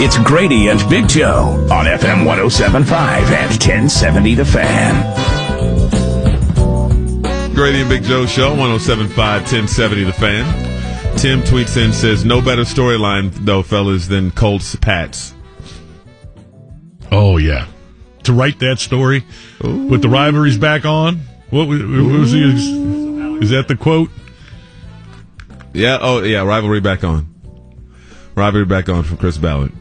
It's Grady and Big Joe on FM 107.5 and 1070 The Fan. Grady and Big Joe Show, 107.5, 1070 The Fan. Tim tweets in, says, no better storyline, though, fellas, than Colts Pats. Oh, yeah. To write that story with the rivalries back on? What was he? Is that the quote? Yeah, rivalry back on. Rivalry back on from Chris Ballard.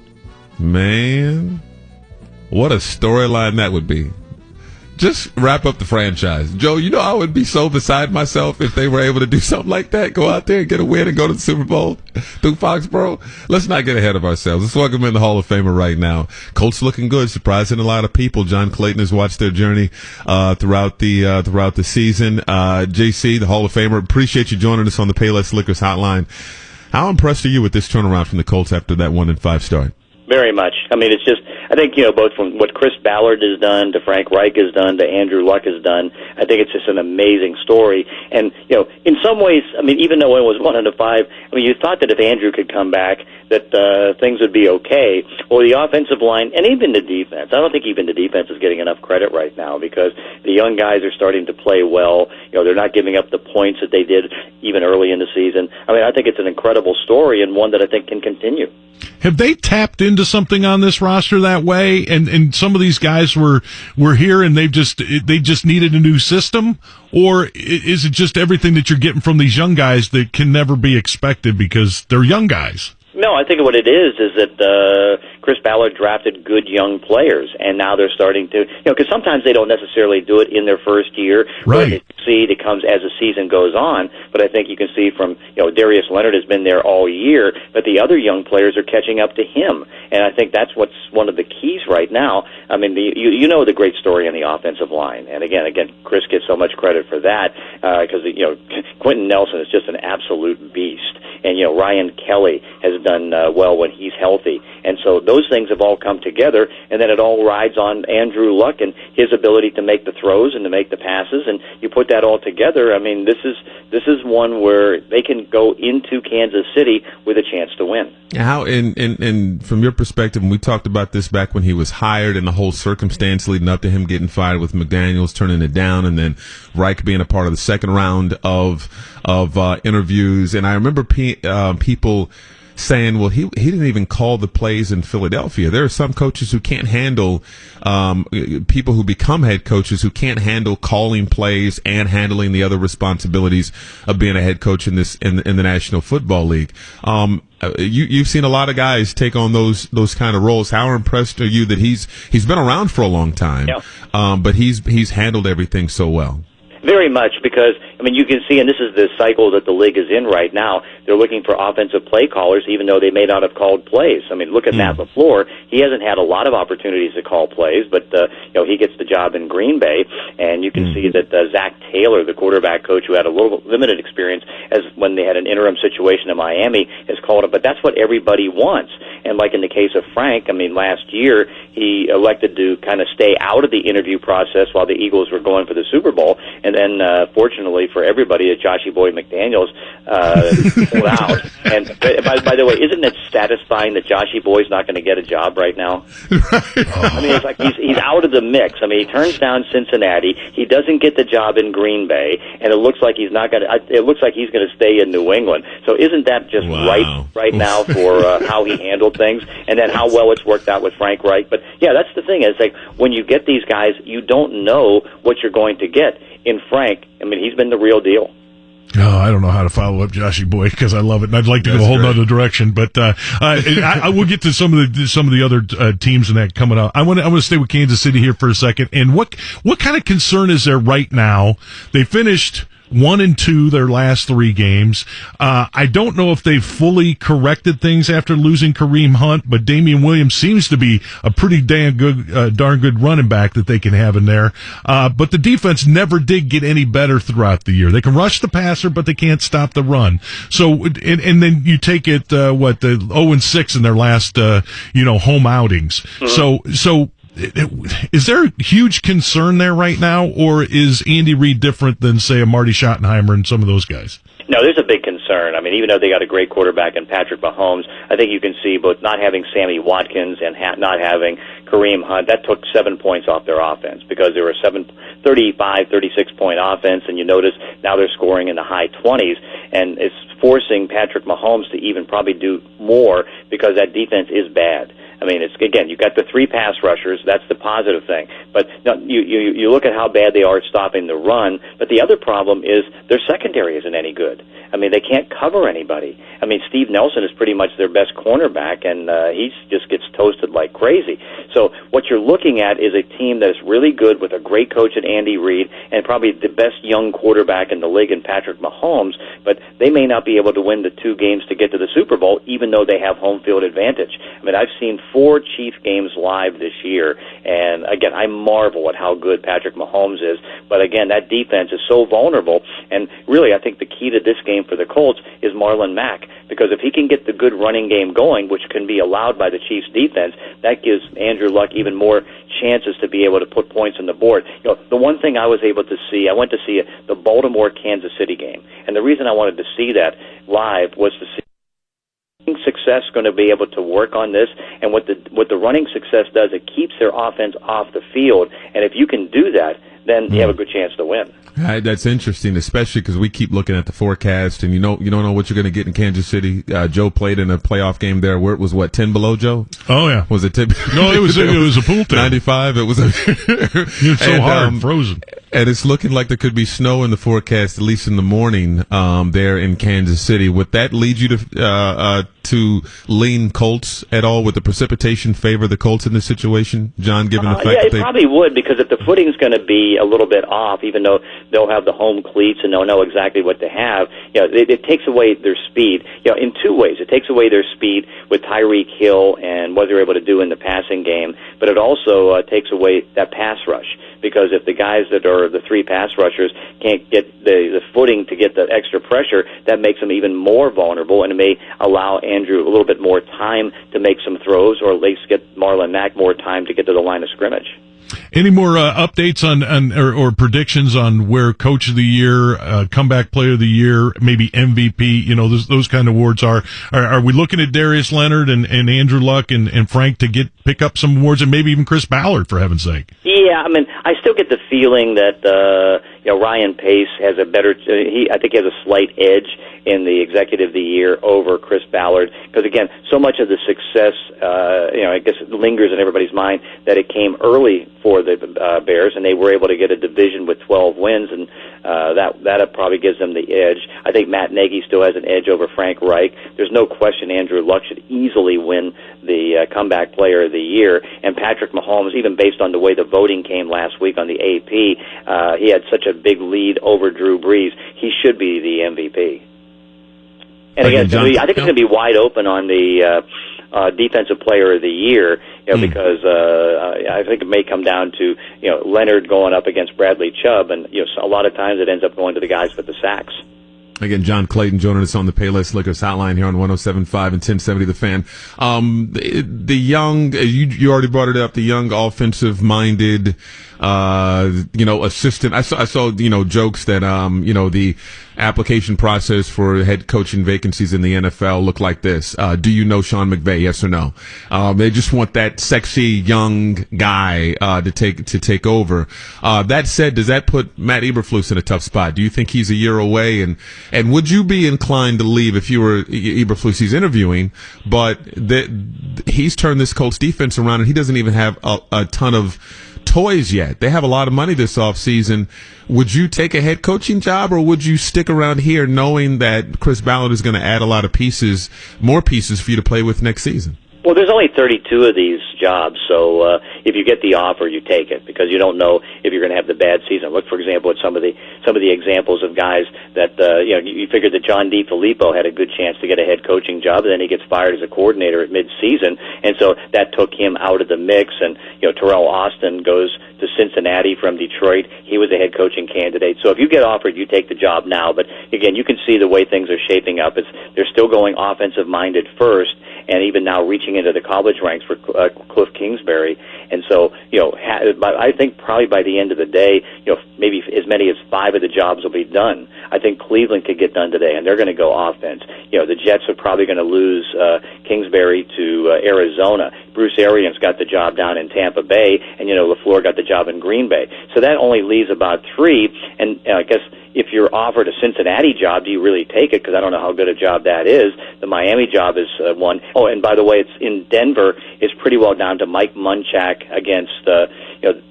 Man, what a storyline that would be. Just wrap up the franchise. Joe, I would be so beside myself if they were able to do something like that. Go out there and get a win and go to the Super Bowl through Foxborough. Let's not get ahead of ourselves. Let's welcome in the Hall of Famer right now. Colts looking good, surprising a lot of people. John Clayton has watched their journey throughout the season. JC, the Hall of Famer, appreciate you joining us on the Payless Liquors Hotline. How impressed are you with this turnaround from the Colts after that 1-5 start? Very much. I mean, it's just, I think, both from what Chris Ballard has done to Frank Reich has done to Andrew Luck has done, I think it's just an amazing story. And, in some ways, I mean, even though it was 1-5, I mean, you thought that if Andrew could come back, that things would be okay. Well, the offensive line, and even the defense, I don't think even the defense is getting enough credit right now because the young guys are starting to play well. They're not giving up the points that they did even early in the season. I mean, I think it's an incredible story and one that I think can continue. Have they tapped into something on this roster that way? And some of these guys were here and they just needed a new system? Or is it just everything that you're getting from these young guys that can never be expected because they're young guys? No, I think what it is that Chris Ballard drafted good young players, and now they're starting to, because sometimes they don't necessarily do it in their first year. Right. But it comes as the season goes on. But I think you can see from, Darius Leonard has been there all year, but the other young players are catching up to him. And I think that's what's one of the keys right now. I mean, the great story on the offensive line. And again, Chris gets so much credit for that because, Quentin Nelson is just an absolute beast. And, Ryan Kelly has done well when he's healthy. And so those things have all come together, and then it all rides on Andrew Luck and his ability to make the throws and to make the passes. And you put that all together, I mean, this is one where they can go into Kansas City with a chance to win. How, and from your perspective, and we talked about this back when he was hired and the whole circumstance leading up to him getting fired with McDaniels turning it down, and then Reich being a part of the second round of interviews. And I remember people saying, well, he didn't even call the plays in Philadelphia. There are some coaches who can't handle people who become head coaches who can't handle calling plays and handling the other responsibilities of being a head coach in the National Football League. You've seen a lot of guys take on those kind of roles. How impressed are you that he's been around for a long time, but he's handled everything so well? Very much, because, I mean, you can see, and this is the cycle that the league is in right now, they're looking for offensive play callers, even though they may not have called plays. I mean, look at Matt LaFleur. He hasn't had a lot of opportunities to call plays, but, he gets the job in Green Bay, and you can see that Zach Taylor, the quarterback coach who had a little limited experience as when they had an interim situation in Miami, has called it, but that's what everybody wants. And like in the case of Frank, I mean, last year, he elected to kind of stay out of the interview process while the Eagles were going for the Super Bowl. And then, fortunately for everybody, Joshy Boy McDaniels pulled out. And by the way, isn't it satisfying that Joshy Boy's not going to get a job right now? I mean, it's like he's out of the mix. I mean, he turns down Cincinnati. He doesn't get the job in Green Bay, and it looks like he's not going to. It looks like he's going to stay in New England. So isn't that just right now for how he handled things, and then how well it's worked out with Frank Reich? But yeah, that's the thing. It's like when you get these guys, you don't know what you're going to get. In Frank, I mean, he's been the real deal. Oh, I don't know how to follow up Joshy Boy because I love it, and I'd like to go a whole other direction. But I will get to some of the other teams in that coming up. I want to stay with Kansas City here for a second. And what kind of concern is there right now? They finished 1-2 their last 3 games. I don't know if they've fully corrected things after losing Kareem Hunt, but Damian Williams seems to be a pretty darn good running back that they can have in there. But the defense never did get any better throughout the year. They can rush the passer, but they can't stop the run. So, and then you take it, the 0-6 in their last, home outings. Mm-hmm. So, is there a huge concern there right now, or is Andy Reid different than, say, a Marty Schottenheimer and some of those guys? No, there's a big concern. I mean, even though they got a great quarterback in Patrick Mahomes, I think you can see both not having Sammy Watkins and not having Kareem Hunt, that took 7 points off their offense because they were a 35, 36-point offense, and you notice now they're scoring in the high 20s, and it's forcing Patrick Mahomes to even probably do more because that defense is bad. I mean, it's again, you got the 3 pass rushers. That's the positive thing. But you look at how bad they are at stopping the run. But the other problem is their secondary isn't any good. I mean, they can't cover anybody. I mean, Steve Nelson is pretty much their best cornerback, and he just gets toasted like crazy. So what you're looking at is a team that is really good with a great coach in Andy Reid and probably the best young quarterback in the league in Patrick Mahomes. But they may not be able to win the 2 games to get to the Super Bowl, even though they have home field advantage. I mean, I've seen 4 Chief games live this year, and again, I marvel at how good Patrick Mahomes is. But again, that defense is so vulnerable, and really, I think the key to this game for the Colts is Marlon Mack, because if he can get the good running game going, which can be allowed by the Chiefs' defense, that gives Andrew Luck even more chances to be able to put points on the board. You know, the one thing I was able to see, I went to see the Baltimore-Kansas City game, and the reason I wanted to see that live was to see success going to be able to work on this, and what the running success does, it keeps their offense off the field, and if you can do that, then you have a good chance to win. That's interesting, especially because we keep looking at the forecast, and you don't know what you're going to get in Kansas City. Joe played in a playoff game there where it was 10 below, Joe? Oh yeah, was it 10? No, it was a pool table. 95. It was it's so hard, frozen. And it's looking like there could be snow in the forecast, at least in the morning, there in Kansas City. Would that lead you to lean Colts at all? Would the precipitation favor the Colts in this situation, John, given the fact that it probably would, because if the footing's going to be a little bit off, even though they'll have the home cleats and they'll know exactly what to have, it takes away their speed. In 2 ways. It takes away their speed with Tyreek Hill and what they're able to do in the passing game, but it also takes away that pass rush. Because if the guys that are the 3 pass rushers can't get the footing to get the extra pressure, that makes them even more vulnerable, and it may allow Andrew a little bit more time to make some throws, or at least get Marlon Mack more time to get to the line of scrimmage. Any more updates on or predictions on where Coach of the Year, Comeback Player of the Year, maybe MVP? Those kind of awards are we looking at Darius Leonard and Andrew Luck and Frank to pick up some awards, and maybe even Chris Ballard, for heaven's sake? Yeah, I mean, I still get the feeling that Ryan Pace has a better. I think he has a slight edge in the Executive of the Year over Chris Ballard, because again, so much of the success, I guess, lingers in everybody's mind that it came early for the Bears, and they were able to get a division with 12 wins, and that probably gives them the edge. I think Matt Nagy still has an edge over Frank Reich. There's no question Andrew Luck should easily win the Comeback Player of the Year, and Patrick Mahomes, even based on the way the voting came last week on the AP, he had such a big lead over Drew Brees. He should be the MVP. And again, I think it's going to be wide open on the Defensive Player of the Year, because I think it may come down to Leonard going up against Bradley Chubb, and a lot of times it ends up going to the guys with the sacks. Again, John Clayton joining us on the Payless Liquors hotline here on 107.5 and 1070 The Fan. The young, you already brought it up, the young offensive-minded, assistant. I saw, jokes that, the application process for head coaching vacancies in the NFL look like this. Do you know Sean McVay? Yes or no? They just want that sexy young guy to take over. That said, does that put Matt Eberflus in a tough spot? Do you think he's a year away? And would you be inclined to leave if you were Eberflus? He's interviewing, but he's turned this Colts defense around, and he doesn't even have a ton of toys yet. They have a lot of money this offseason. Would you take a head coaching job, or would you stick around here knowing that Chris Ballard is going to add a lot of more pieces for you to play with next season? Well, there's only 32 of these jobs, so if you get the offer, you take it, because you don't know if you're going to have the bad season. Look, for example, at some of the examples of guys that you figured that John DeFilippo had a good chance to get a head coaching job, and then he gets fired as a coordinator at mid-season, and so that took him out of the mix. And Terrell Austin goes to Cincinnati from Detroit. He was a head coaching candidate. So if you get offered, you take the job now. But again, you can see the way things are shaping up. They're still going offensive-minded first, and even now reaching into the college ranks for Cliff Kingsbury. And so I think probably by the end of the day, maybe as many as 5 of the jobs will be done. I think Cleveland could get done today, and they're going to go offense. The Jets are probably going to lose Kingsbury to Arizona. Bruce Arians got the job down in Tampa Bay, and LaFleur got the job in Green Bay. So that only leaves about 3, and I guess if you're offered a Cincinnati job, do you really take it? Because I don't know how good a job that is. The Miami job is one. Oh, and by the way, it's in Denver. It's pretty well down to Mike Munchak against the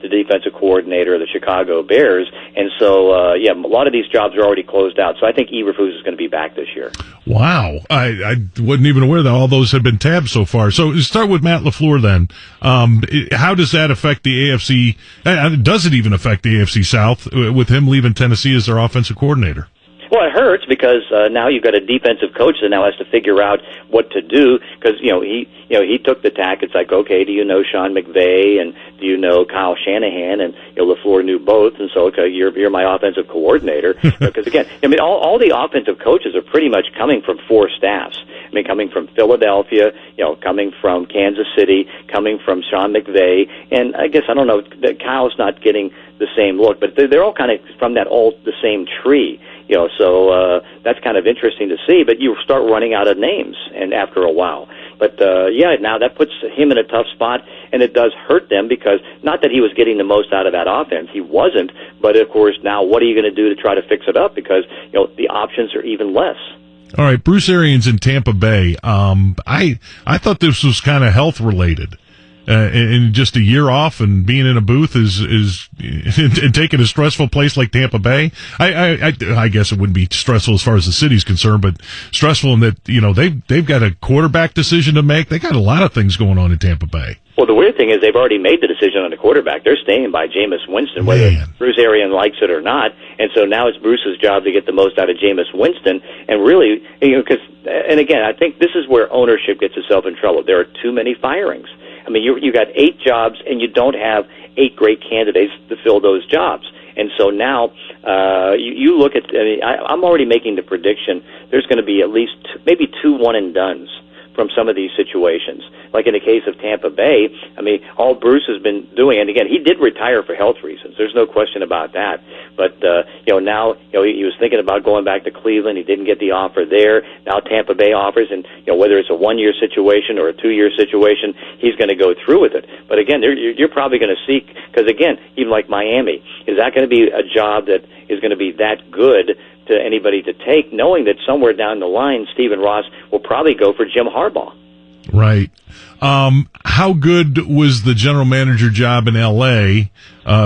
defensive coordinator of the Chicago Bears. And so, a lot of these jobs are already closed out. So I think Eberflus is going to be back this year. Wow. I wasn't even aware that all those had been tabbed so far. So start with Matt LaFleur then. How does that affect the AFC? Does it even affect the AFC South with him leaving Tennessee as their offensive coordinator? Well, it hurts because now you've got a defensive coach that now has to figure out what to do because he took the tack. It's like, okay, do you know Sean McVay and do you know Kyle Shanahan? And LaFleur knew both, and so okay, you're my offensive coordinator. Because again, all the offensive coaches are pretty much coming from 4 staffs. Coming from Philadelphia, coming from Kansas City, coming from Sean McVay, and I guess I don't know that Kyle's not getting the same look, but they're all kind of from the same tree. So that's kind of interesting to see, but you start running out of names and after a while. But now that puts him in a tough spot, and it does hurt them because not that he was getting the most out of that offense, he wasn't, but of course now what are you going to do to try to fix it up because the options are even less. All right, Bruce Arians in Tampa Bay. I thought this was kind of health related. And just a year off and being in a booth is and taking a stressful place like Tampa Bay. I guess it wouldn't be stressful as far as the city's concerned, but stressful in that they've got a quarterback decision to make. They got a lot of things going on in Tampa Bay. Well, the weird thing is they've already made the decision on the quarterback. They're staying by Jameis Winston, whether Bruce Arians likes it or not. And so now it's Bruce's job to get the most out of Jameis Winston. And really, and again, I think this is where ownership gets itself in trouble. There are too many firings. You got 8 jobs, and you don't have 8 great candidates to fill those jobs. And so now you look at. I'm already making the prediction. There's going to be at least maybe 2 one-and-dones from some of these situations. Like in the case of Tampa Bay, all Bruce has been doing, and again, he did retire for health reasons. There's no question about that. But now he was thinking about going back to Cleveland. He didn't get the offer there. Now Tampa Bay offers, and whether it's a 1-year situation or a 2-year situation, he's going to go through with it. But again, you're probably going to seek, because again, even like Miami, is that going to be a job that is going to be that good to anybody to take, knowing that somewhere down the line, Stephen Ross will probably go for Jim Harbaugh. Right. How good was the general manager job in L.A.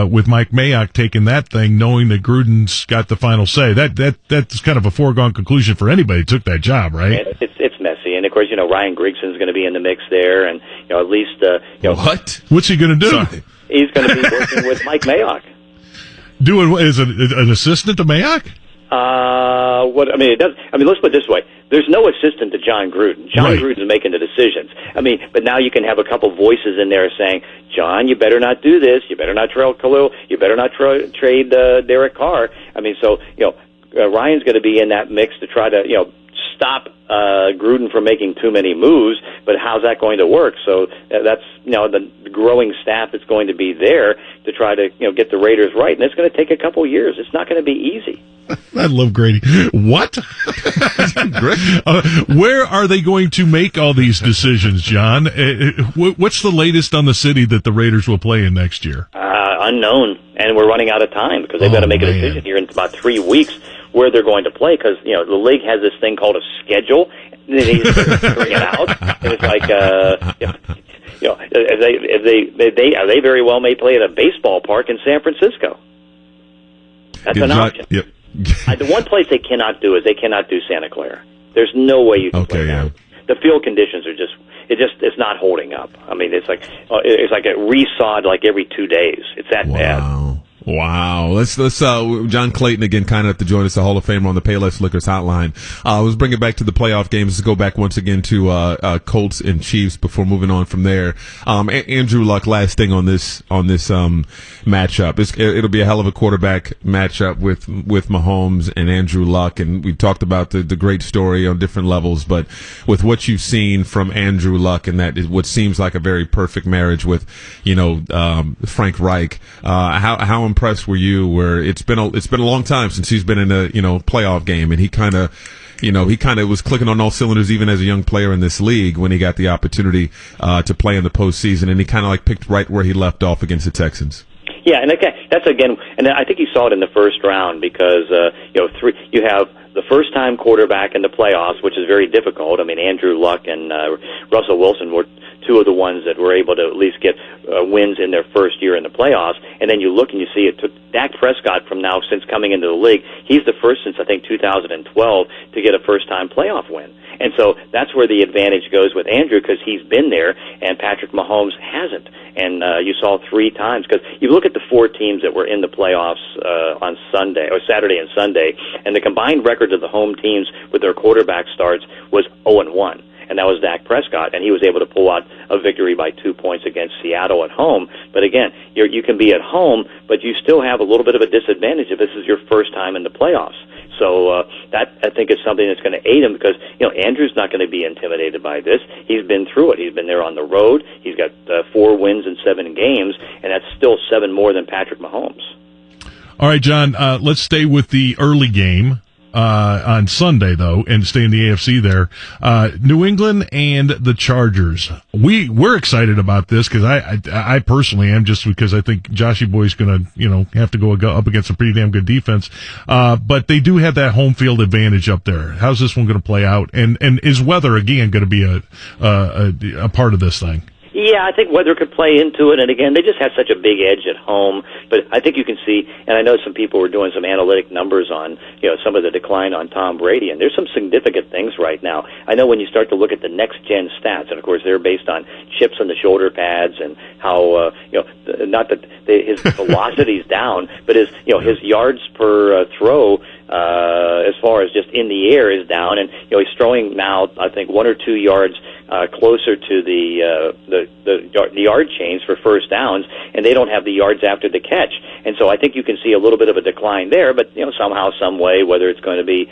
With Mike Mayock taking that thing, knowing that Gruden's got the final say? That's kind of a foregone conclusion for anybody who took that job, right? It's messy, and of course, Ryan Grigson's going to be in the mix there, and at least what? What's he going to do? Sorry. He's going to be working with Mike Mayock. Doing as an assistant to Mayock? It does. Let's put it this way: there's no assistant to John Gruden. John Gruden's making the decisions. But now you can have a couple voices in there saying, "John, you better not do this. You better not trade Khalil. You better not trade Derek Carr." So Ryan's going to be in that mix to try to stop Gruden from making too many moves. But how's that going to work? So that's the growing staff that's going to be there to try to get the Raiders right, and it's going to take a couple years. It's not going to be easy. I love Grady. What? Where are they going to make all these decisions, John? What's the latest on the city that the Raiders will play in next year? Unknown, and we're running out of time because they've got to make a decision here in about 3 weeks where they're going to play because the league has this thing called a schedule. They need to figure it out, and it's like they very well may play at a baseball park in San Francisco. That's an option. Yep. The one place they cannot do is they cannot do Santa Clara. There's no way you can play that. The field conditions are it's not holding up. It's like it resawed like every 2 days. It's that bad. Wow. Let's John Clayton again, kind of to join us, the Hall of Famer on the Payless Liquors hotline. Let's bring it back to the playoff games. Let's go back once again to Colts and Chiefs before moving on from there. Andrew Luck, last thing on this matchup. It'll be a hell of a quarterback matchup with Mahomes and Andrew Luck, and we talked about the great story on different levels, but with what you've seen from Andrew Luck, and that is what seems like a very perfect marriage with, Frank Reich, how impressed were you? Where it's been a long time since he's been in a playoff game, and he kind of was clicking on all cylinders even as a young player in this league when he got the opportunity to play in the postseason, and he kind of picked right where he left off against the Texans. Yeah, and and I think you saw it in the first round because you have the first-time quarterback in the playoffs, which is very difficult. I mean, Andrew Luck and Russell Wilson were two of the ones that were able to at least get wins in their first year in the playoffs. And then you look and you see it took Dak Prescott since coming into the league. He's the first since, I think, 2012 to get a first-time playoff win. And so that's where the advantage goes with Andrew because he's been there and Patrick Mahomes hasn't. And you saw 3 times because you look at the 4 teams that were in the playoffs on Saturday and Sunday, and the combined records of the home teams with their quarterback starts was 0-1. And that was Dak Prescott, and he was able to pull out a victory by 2 points against Seattle at home. But again, you can be at home, but you still have a little bit of a disadvantage if this is your first time in the playoffs. So that, I think, is something that's going to aid him because, Andrew's not going to be intimidated by this. He's been through it. He's been there on the road. He's got 4 wins in 7 games, and that's still 7 more than Patrick Mahomes. All right, John, let's stay with the early game. On Sunday, though, and stay in the AFC there. New England and the Chargers. We're excited about this because I personally am, just because I think Joshy Boy's going to, have to go up against a pretty damn good defense. But they do have that home field advantage up there. How's this one going to play out? And is weather, again, going to be a part of this thing? Yeah, I think weather could play into it, and again, they just have such a big edge at home. But I think you can see, and I know some people were doing some analytic numbers on, some of the decline on Tom Brady, and there's some significant things right now. I know when you start to look at the next-gen stats, and of course they're based on chips on the shoulder pads and how, not that his velocity's down, but his yards per throw. As far as just in the air is down, and he's throwing now, I think, 1 or 2 yards closer to the yard chains for first downs, and they don't have the yards after the catch. And so I think you can see a little bit of a decline there, but somehow, some way, whether it's going to be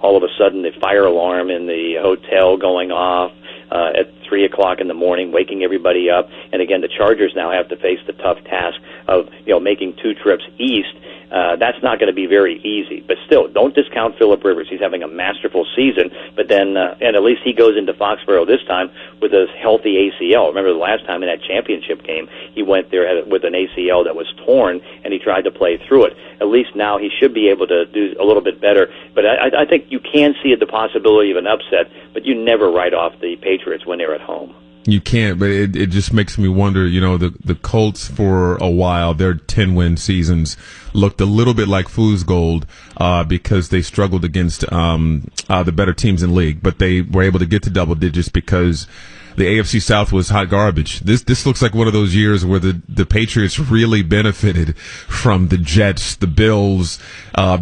all of a sudden the fire alarm in the hotel going off at 3 o'clock in the morning, waking everybody up, and again, the Chargers now have to face the tough task of making 2 trips east. That's not going to be very easy. But still, don't discount Phillip Rivers. He's having a masterful season. But then, and at least he goes into Foxborough this time with a healthy ACL. Remember the last time in that championship game, he went there with an ACL that was torn, and he tried to play through it. At least now he should be able to do a little bit better. But I think you can see the possibility of an upset, but you never write off the Patriots when they're at home. You can't, but it just makes me wonder, the Colts for a while, their 10-win seasons looked a little bit like fool's gold because they struggled against the better teams in the league, but they were able to get to double digits because the AFC South was hot garbage. This looks like one of those years where the Patriots really benefited from the Jets, the Bills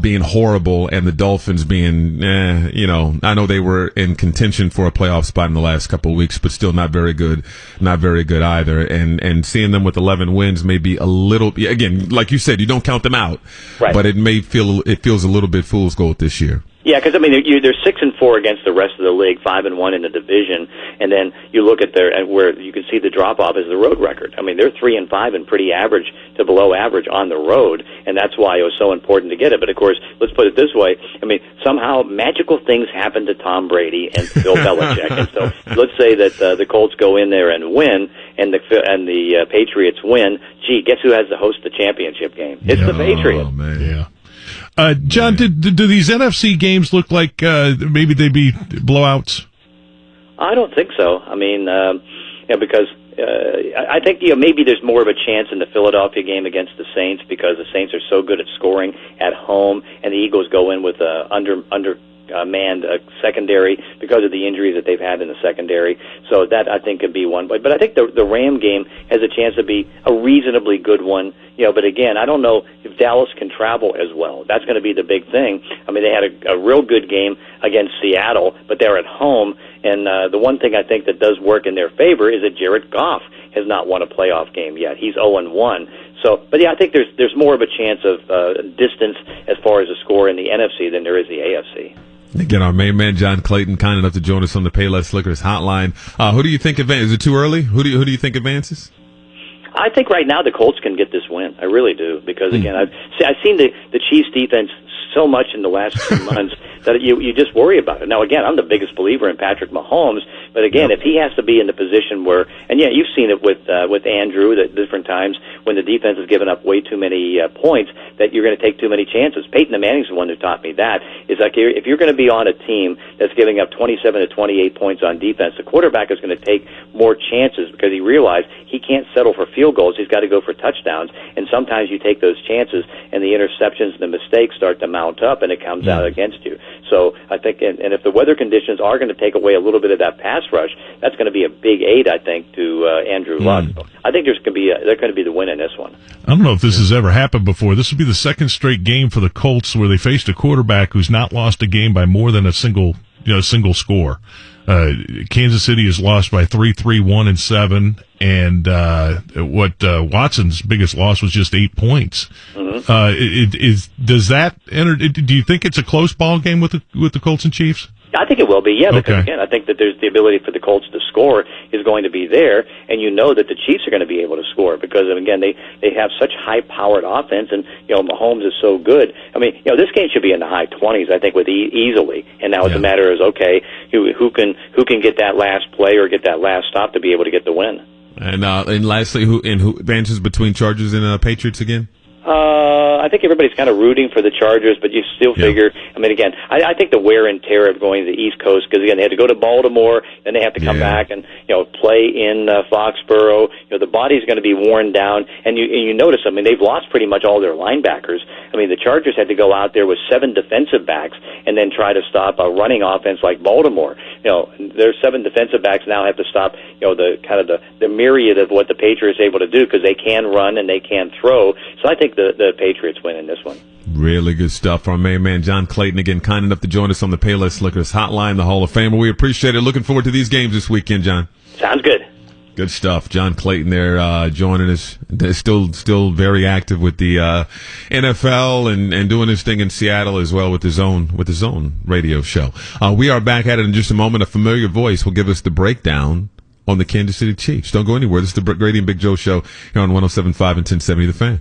being horrible, and the Dolphins being, I know they were in contention for a playoff spot in the last couple of weeks, but still not very good either. And seeing them with 11 wins may be a little, again, like you said, you don't count them out, right. But it feels a little bit fool's gold this year. Yeah, because they're 6-4 against the rest of the league, 5-1 in the division, and then you look at where you can see the drop off is the road record. I mean, they're 3-5 and pretty average to below average on the road, and that's why it was so important to get it. But of course, let's put it this way: I mean, somehow magical things happen to Tom Brady and Bill Belichick, and so let's say that the Colts go in there and win, and the Patriots win. Gee, guess who has to host the championship game? It's the Patriots. Oh man, yeah. John, do these NFC games look like maybe they'd be blowouts? I don't think so. I mean, because I think maybe there's more of a chance in the Philadelphia game against the Saints because the Saints are so good at scoring at home, and the Eagles go in with under manned secondary because of the injuries that they've had in the secondary. So that, I think, could be one. But I think the Ram game has a chance to be a reasonably good one. But again, I don't know if Dallas can travel as well. That's going to be the big thing. I mean, they had a real good game against Seattle, but they're at home. And the one thing I think that does work in their favor is that Jared Goff has not won a playoff game yet. He's 0-1. So, but yeah, I think there's more of a chance of distance as far as the score in the NFC than there is the AFC. Again, our main man John Clayton, kind enough to join us on the Payless Liquors hotline. Who do you think advances? Is it too early? Who do you think advances? I think right now the Colts can get this win. I really do, because again, I've seen the Chiefs defense so much in the last 2 months that you just worry about it. Now, again, I'm the biggest believer in Patrick Mahomes, but again, if he has to be in the position where, and yeah, you've seen it with Andrew at different times when the defense has given up way too many points, that you're going to take too many chances. Peyton Manning's the one who taught me that. Is like, if you're going to be on a team that's giving up 27 to 28 points on defense, the quarterback is going to take more chances because he realized he can't settle for field goals. He's got to go for touchdowns, and sometimes you take those chances, and the interceptions and the mistakes start to mount up, and it comes out against you. So I think, and if the weather conditions are going to take away a little bit of that pass rush, that's going to be a big aid, I think, to Andrew Luck. So I think they're going to be the win in this one. I don't know if this has ever happened before. This would be the second straight game for the Colts where they faced a quarterback who's not lost a game by more than a single score. Kansas City has lost by 3-3-1-7, and Watson's biggest loss was just 8 points. Does that enter? Do you think it's a close ball game with the Colts and Chiefs? I think it will be, yeah, because again, I think that there's the ability for the Colts to score is going to be there, and you know that the Chiefs are going to be able to score because, again, they have such high-powered offense, and, Mahomes is so good. I mean, this game should be in the high 20s, I think, with easily, and now it's a matter of, okay, who can get that last play or get that last stop to be able to get the win. And lastly, who advances between Chargers and Patriots again? I think everybody's kind of rooting for the Chargers, but you still figure, I mean, again, I think the wear and tear of going to the East Coast, because, again, they had to go to Baltimore, then they have to come back and, play in Foxborough. The body's going to be worn down, and you notice, I mean, they've lost pretty much all their linebackers. I mean, the Chargers had to go out there with 7 defensive backs and then try to stop a running offense like Baltimore. Their 7 defensive backs now have to stop, the myriad of what the Patriots are able to do, because they can run and they can throw. So I think the Patriots win in this one. Really good stuff from our main man John Clayton, again, kind enough to join us on the Payless Liquors hotline, the Hall of Famer. We appreciate it. Looking forward to these games this weekend, John. Sounds good. Good stuff. John Clayton there joining us. Still very active with the NFL and doing his thing in Seattle as well with his own radio show. We are back at it in just a moment. A familiar voice will give us the breakdown on the Kansas City Chiefs. Don't go anywhere. This is the Grady and Big Joe show here on 107.5 and 1070 The Fan.